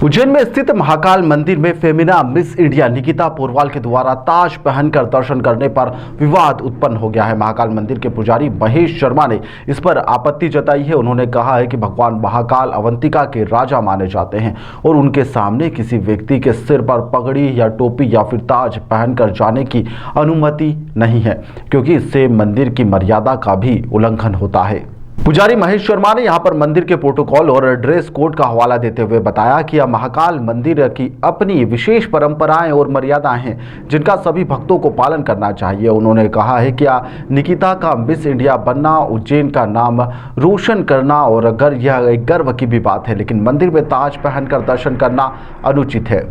उज्जैन में स्थित महाकाल मंदिर में फेमिना मिस इंडिया निकिता पोरवाल के द्वारा ताज पहनकर दर्शन करने पर विवाद उत्पन्न हो गया है। महाकाल मंदिर के पुजारी महेश शर्मा ने इस पर आपत्ति जताई है। उन्होंने कहा है कि भगवान महाकाल अवंतिका के राजा माने जाते हैं और उनके सामने किसी व्यक्ति के सिर पर पगड़ी या टोपी या फिर ताज पहनकर जाने की अनुमति नहीं है, क्योंकि इससे मंदिर की मर्यादा का भी उल्लंघन होता है। पुजारी महेश शर्मा ने यहां पर मंदिर के प्रोटोकॉल और ड्रेस कोड का हवाला देते हुए बताया कि यह महाकाल मंदिर की अपनी विशेष परंपराएं और मर्यादाएं हैं, जिनका सभी भक्तों को पालन करना चाहिए। उन्होंने कहा है कि निकिता का मिस इंडिया बनना, उज्जैन का नाम रोशन करना और अगर यह एक गर्व की भी बात है, लेकिन मंदिर में ताज पहनकर दर्शन करना अनुचित है।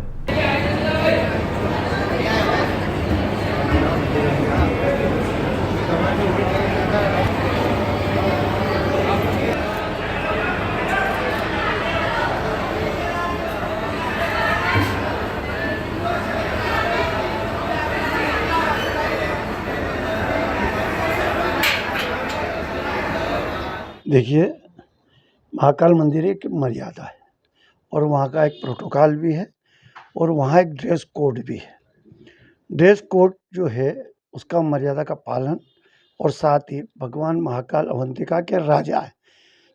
देखिए, महाकाल मंदिर एक मर्यादा है और वहाँ का एक प्रोटोकॉल भी है और वहाँ एक ड्रेस कोड भी है। ड्रेस कोड जो है उसका मर्यादा का पालन और साथ ही भगवान महाकाल अवंतिका के राजा है,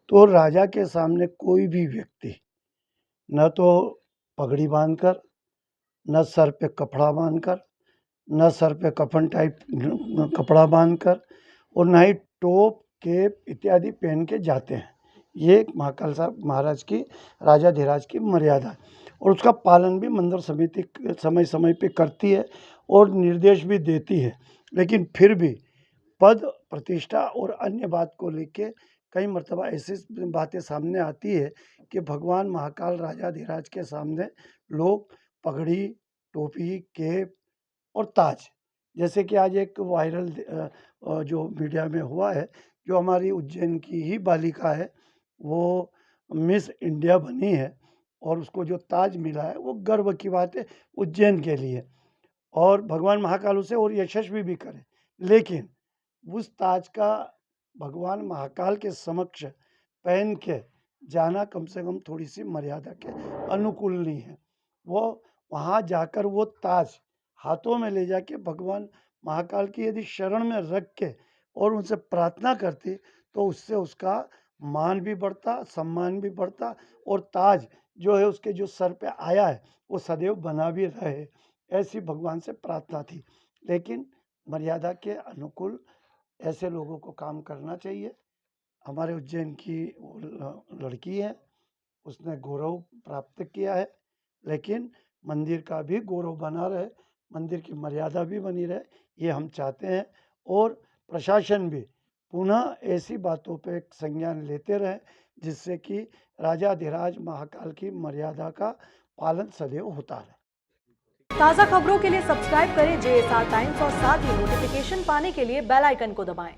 तो राजा के सामने कोई भी व्यक्ति न तो पगड़ी बांधकर, न सर पे कपड़ा बांधकर, न सर पे कफन टाइप कपड़ा बांधकर और न ही टोप केप इत्यादि पहन के जाते हैं। ये महाकाल साहब महाराज की राजाधिराज की मर्यादा है और उसका पालन भी मंदिर समिति समय समय पे करती है और निर्देश भी देती है। लेकिन फिर भी पद प्रतिष्ठा और अन्य बात को लेके कई मर्तबा ऐसी बातें सामने आती है कि भगवान महाकाल राजाधिराज के सामने लोग पगड़ी, टोपी, केप और ताज, जैसे कि आज एक वायरल जो मीडिया में हुआ है, जो हमारी उज्जैन की ही बालिका है, वो मिस इंडिया बनी है और उसको जो ताज मिला है वो गर्व की बात है उज्जैन के लिए और भगवान महाकाल उसे और यशस्वी भी करे। लेकिन उस ताज का भगवान महाकाल के समक्ष पहन के जाना कम से कम थोड़ी सी मर्यादा के अनुकूल नहीं है। वो वहाँ जाकर वो ताज हाथों में ले जाके भगवान महाकाल की यदि शरण में रख के और उनसे प्रार्थना करती तो उससे उसका मान भी बढ़ता, सम्मान भी बढ़ता और ताज जो है उसके जो सर पे आया है वो सदैव बना भी रहे, ऐसी भगवान से प्रार्थना थी। लेकिन मर्यादा के अनुकूल ऐसे लोगों को काम करना चाहिए। हमारे उज्जैन की लड़की है, उसने गौरव प्राप्त किया है, लेकिन मंदिर का भी गौरव बना रहे, मंदिर की मर्यादा भी बनी रहे, ये हम चाहते हैं और प्रशासन भी पुनः ऐसी बातों पे संज्ञान लेते रहे जिससे कि राजाधिराज महाकाल की मर्यादा का पालन सदैव होता रहे। ताज़ा खबरों के लिए सब्सक्राइब करें JSR टाइम्स और साथ ही नोटिफिकेशन पाने के लिए बेल आइकन को दबाएं।